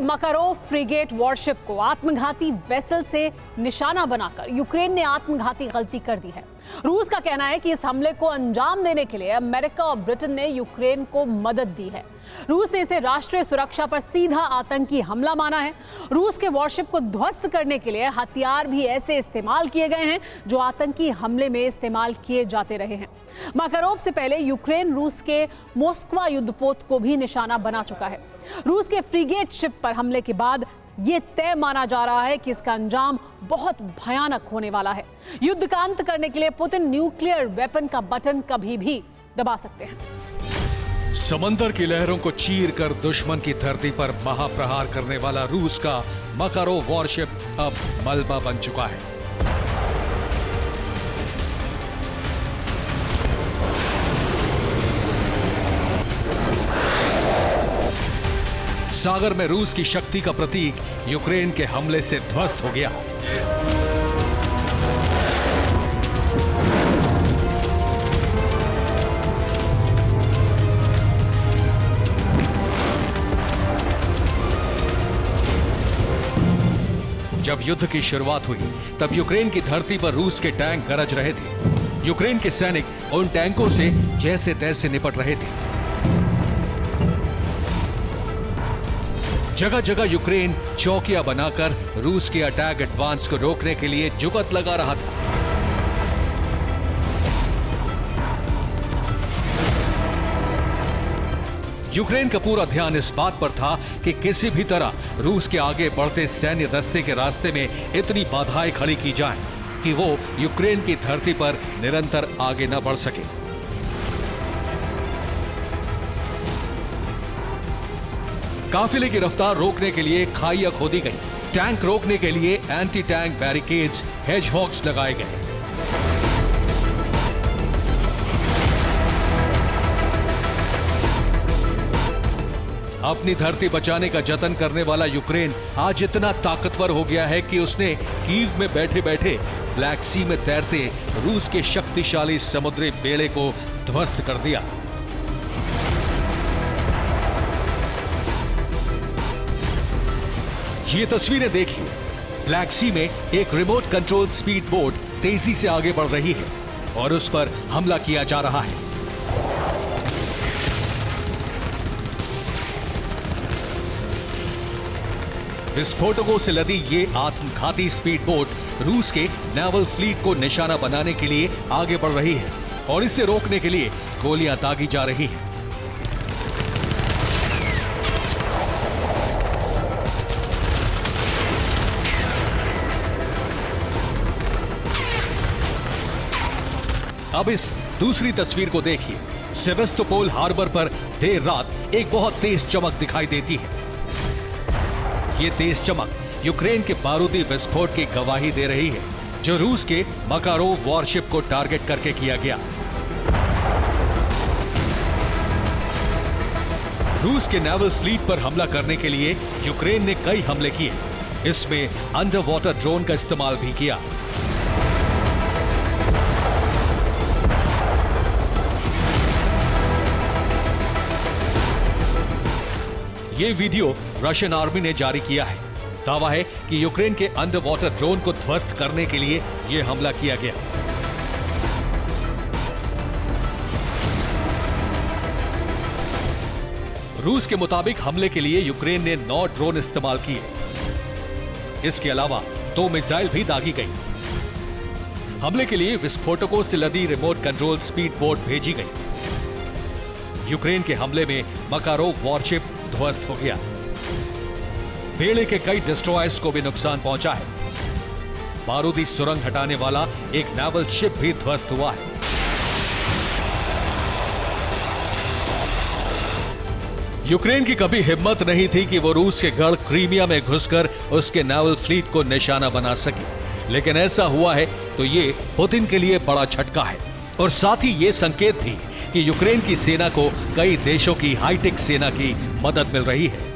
Makarov frigate worship को आत्मघाती vessel से निशाना बनाकर यूक्रेन ने आत्मघाती गलती कर दी है। रूस का कहना है कि इस हमले को अंजाम देने के लिए अमेरिका और ब्रिटेन ने यूक्रेन को मदद दी है। रूस ने इसे राष्ट्रीय सुरक्षा पर सीधा आतंकी हमला माना है। रूस के वॉरशिप को ध्वस्त करने के लिए हथियार भी ऐसे इस्तेमाल किए गए हैं जो आतंकी हमले में इस्तेमाल किए जाते रहे हैं। मकारोव से पहले यूक्रेन रूस के मोस्कवा युद्धपोत को भी निशाना बना चुका है। रूस के फ्रिगेट शिप पर हमले के बाद ये तय माना जा रहा है कि इसका अंजाम बहुत भयानक होने वाला है। युद्ध का अंत करने के लिए पुतिन न्यूक्लियर वेपन का बटन कभी भी दबा सकते हैं। समंदर की लहरों को चीर कर दुश्मन की धरती पर महाप्रहार करने वाला रूस का मकारोव वॉरशिप अब मलबा बन चुका है। सागर में रूस की शक्ति का प्रतीक यूक्रेन के हमले से ध्वस्त हो गया। जब युद्ध की शुरुआत हुई तब यूक्रेन की धरती पर रूस के टैंक गरज रहे थे। यूक्रेन के सैनिक उन टैंकों से जैसे तैसे निपट रहे थे। जगह जगह यूक्रेन चौकियां बनाकर रूस के अटैक एडवांस को रोकने के लिए जुगत लगा रहा था। यूक्रेन का पूरा ध्यान इस बात पर था कि किसी भी तरह रूस के आगे बढ़ते सैन्य दस्ते के रास्ते में इतनी बाधाएं खड़ी की जाएं कि वो यूक्रेन की धरती पर निरंतर आगे न बढ़ सके। काफिले की रफ्तार रोकने के लिए खाइयां खोदी गई। टैंक रोकने के लिए एंटी टैंक बैरिकेड्स, हेजहॉग्स लगाए गए। अपनी धरती बचाने का जतन करने वाला यूक्रेन आज इतना ताकतवर हो गया है कि उसने कीव में बैठे बैठे ब्लैक सी में तैरते रूस के शक्तिशाली समुद्री बेड़े को ध्वस्त कर दिया। ये तस्वीरें देखिए। ब्लैक सी में एक रिमोट कंट्रोल स्पीड बोट तेजी से आगे बढ़ रही है और उस पर हमला किया जा रहा है। विस्फोटकों से लदी ये आत्मघाती स्पीड बोट रूस के नेवल फ्लीट को निशाना बनाने के लिए आगे बढ़ रही है और इसे रोकने के लिए गोलियां दागी जा रही हैं। अब इस दूसरी तस्वीर को देखिए। सेवेस्तोपोल हार्बर पर देर रात एक बहुत तेज चमक दिखाई देती है। ये तेज चमक यूक्रेन के बारूदी विस्फोट की गवाही दे रही है जो रूस के मकारोव वॉरशिप को टारगेट करके किया गया। रूस के नेवल फ्लीट पर हमला करने के लिए यूक्रेन ने कई हमले किए। इसमें अंडर वाटर ड्रोन का इस्तेमाल भी किया। ये वीडियो रशियन आर्मी ने जारी किया है। दावा है कि यूक्रेन के अंडर वाटर ड्रोन को ध्वस्त करने के लिए यह हमला किया गया। रूस के मुताबिक हमले के लिए यूक्रेन ने 9 ड्रोन इस्तेमाल किए। इसके अलावा 2 मिसाइल भी दागी गई। हमले के लिए विस्फोटकों से लदी रिमोट कंट्रोल स्पीड बोट भेजी गई। यूक्रेन के हमले में मकारोव वॉरशिप ध्वस्त हो गया। बेड़े के कई डिस्ट्रॉयर्स को भी नुकसान पहुंचा है। बारूदी सुरंग हटाने वाला एक नेवल शिप भी ध्वस्त हुआ है। यूक्रेन की कभी हिम्मत नहीं थी कि वो रूस के गढ़ क्रीमिया में घुसकर उसके नेवल फ्लीट को निशाना बना सके, लेकिन ऐसा हुआ है तो ये पुतिन के लिए बड़ा झटका है और साथ ही ये संकेत भी कि यूक्रेन की सेना को कई देशों की हाईटेक सेना की मदद मिल रही है।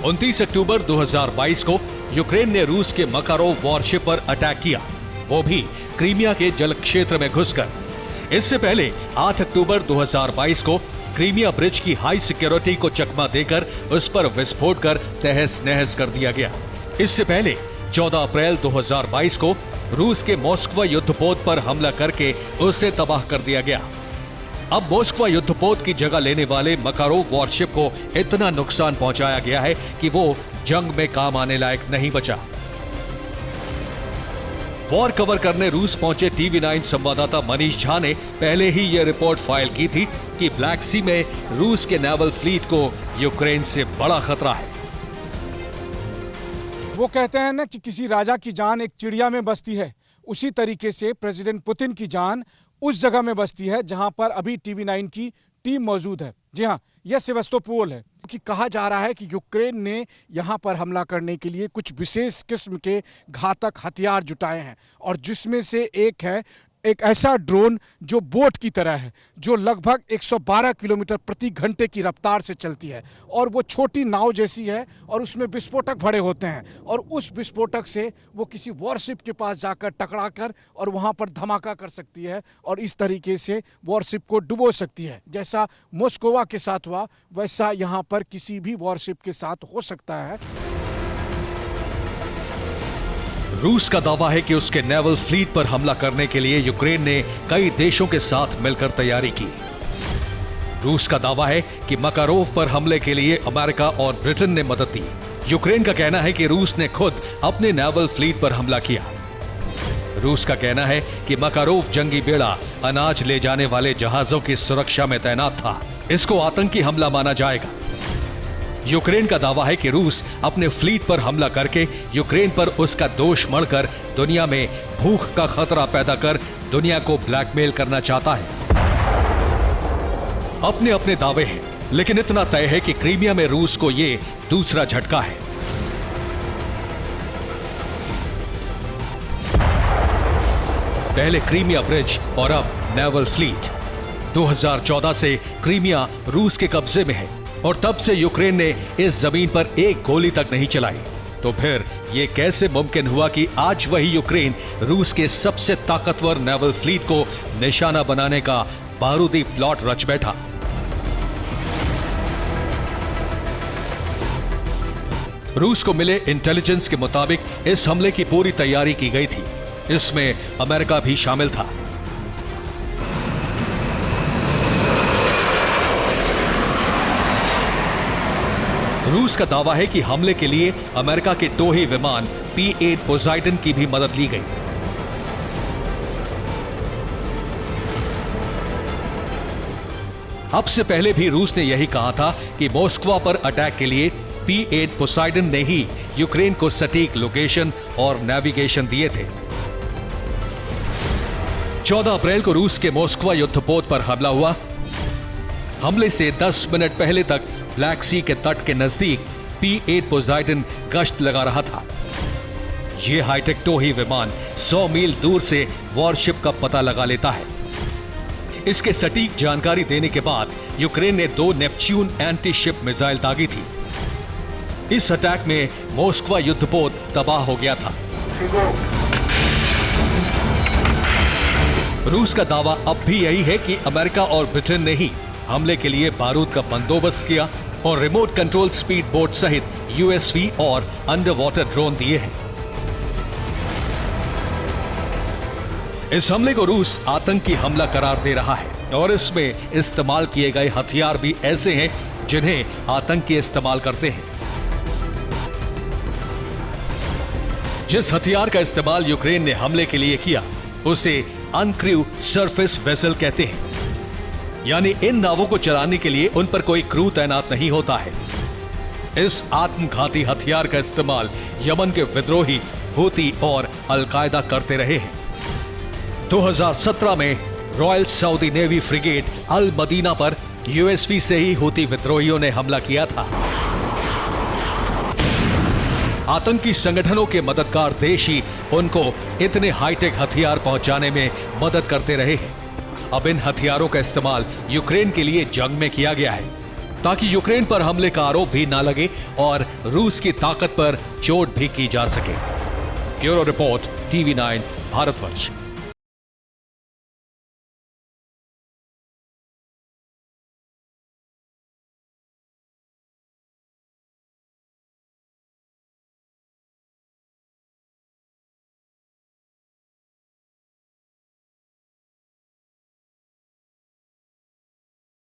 29 अक्टूबर 2022 को यूक्रेन ने रूस के मकारोव वॉरशिप पर अटैक किया, वो भी क्रीमिया के जल क्षेत्र में घुसकर। इससे पहले 8 अक्टूबर 2022 को क्रीमिया ब्रिज की हाई सिक्योरिटी को चकमा देकर उस पर विस्फोट कर तहस नहस कर दिया गया। इससे पहले 14 अप्रैल 2022 को रूस के मॉस्को युद्धपोत पर हमला करके उसे तबाह कर दिया गया। अब मॉस्को युद्धपोत की जगह लेने वाले मकारोव वॉरशिप को इतना नुकसान पहुंचाया गया है कि वो जंग में काम आने लायक नहीं बचा। वॉर कवर करने रूस पहुंचे TV9 संवाददाता मनीष झा ने पहले ही यह रिपोर्ट फाइल की थी कि ब्लैक सी में रूस के नेवल फ्लीट को यूक्रेन से बड़ा खतरा है। वो कहते हैं ना कि किसी राजा की जान एक चिड़िया में बसती है, उसी तरीके से प्रेसिडेंट पुतिन की जान उस जगह में बसती है जहां पर अभी TV9 की टीम मौजूद है। जी हां, यह सेवास्तोपोल है। कि कहा जा रहा है कि यूक्रेन ने यहां पर हमला करने के लिए कुछ विशेष किस्म के घातक हथियार जुटाए हैं, और जिसमें से एक है एक ऐसा ड्रोन जो बोट की तरह है, जो लगभग 112 किलोमीटर प्रति घंटे की रफ्तार से चलती है, और वो छोटी नाव जैसी है और उसमें विस्फोटक भरे होते हैं, और उस विस्फोटक से वो किसी वॉरशिप के पास जाकर टकराकर और वहां पर धमाका कर सकती है और इस तरीके से वॉरशिप को डुबो सकती है। जैसा मॉस्कोवा के साथ हुआ वैसा यहाँ पर किसी भी वॉरशिप के साथ हो सकता है। रूस का दावा है कि उसके नेवल फ्लीट पर हमला करने के लिए यूक्रेन ने कई देशों के साथ मिलकर तैयारी की। रूस का दावा है कि मकारोव पर हमले के लिए अमेरिका और ब्रिटेन ने मदद दी। यूक्रेन का कहना है कि रूस ने खुद अपने नेवल फ्लीट पर हमला किया। रूस का कहना है कि मकारोव जंगी बेड़ा अनाज ले जाने वाले जहाजों की सुरक्षा में तैनात था, इसको आतंकी हमला माना जाएगा। यूक्रेन का दावा है कि रूस अपने फ्लीट पर हमला करके यूक्रेन पर उसका दोष मढ़कर दुनिया में भूख का खतरा पैदा कर दुनिया को ब्लैकमेल करना चाहता है। अपने अपने दावे हैं, लेकिन इतना तय है कि क्रीमिया में रूस को यह दूसरा झटका है। पहले क्रीमिया ब्रिज और अब नेवल फ्लीट। 2014 से क्रीमिया रूस के कब्जे में है और तब से यूक्रेन ने इस जमीन पर एक गोली तक नहीं चलाई। तो फिर यह कैसे मुमकिन हुआ कि आज वही यूक्रेन रूस के सबसे ताकतवर नेवल फ्लीट को निशाना बनाने का बारूदी प्लॉट रच बैठा? रूस को मिले इंटेलिजेंस के मुताबिक इस हमले की पूरी तैयारी की गई थी। इसमें अमेरिका भी शामिल था। रूस का दावा है कि हमले के लिए अमेरिका के टोही विमान P-8 पोसाइडन की भी मदद ली गई। अब से पहले भी रूस ने यही कहा था कि मॉस्को पर अटैक के लिए P-8 पोसाइडन ने ही यूक्रेन को सटीक लोकेशन और नेविगेशन दिए थे। 14 अप्रैल को रूस के मॉस्को युद्धपोत पर हमला हुआ। हमले से 10 मिनट पहले तक ब्लैक सी के तट के नजदीक P-8 पोसाइडन गश्त लगा रहा था। यह हाईटेक टोही विमान 100 मील दूर से वॉरशिप का पता लगा लेता है। इसके सटीक जानकारी देने के बाद यूक्रेन ने 2 नेपच्यून एंटी शिप मिसाइल दागी थी। इस अटैक में मॉस्को युद्धपोत तबाह हो गया था। रूस का दावा अब भी यही है कि अमेरिका और ब्रिटेन ने ही हमले के लिए बारूद का बंदोबस्त किया और रिमोट कंट्रोल स्पीड बोट सहित USV और अंडर वाटर ड्रोन दिए हैं। इस हमले को रूस आतंकी हमला करार दे रहा है और इसमें इस्तेमाल किए गए हथियार भी ऐसे हैं जिन्हें आतंकी इस्तेमाल करते हैं। जिस हथियार का इस्तेमाल यूक्रेन ने हमले के लिए किया उसे अनक्रू सरफेस वेसल कहते हैं, यानी इन नावों को चलाने के लिए उन पर कोई क्रू तैनात नहीं होता है। इस आत्मघाती हथियार का इस्तेमाल यमन के विद्रोही हूती और अलकायदा करते रहे हैं। 2017 में रॉयल सऊदी नेवी फ्रिगेट अल मदीना पर USV से ही हूती विद्रोहियों ने हमला किया था। आतंकी संगठनों के मददगार देश ही उनको इतने हाईटेक हथियार पहुंचाने में मदद करते रहे हैं। अब इन हथियारों का इस्तेमाल यूक्रेन के लिए जंग में किया गया है। ताकि यूक्रेन पर हमले का आरोप भी ना लगे और रूस की ताकत पर चोट भी की जा सके। Bureau report, TV9 Bharatvarsh.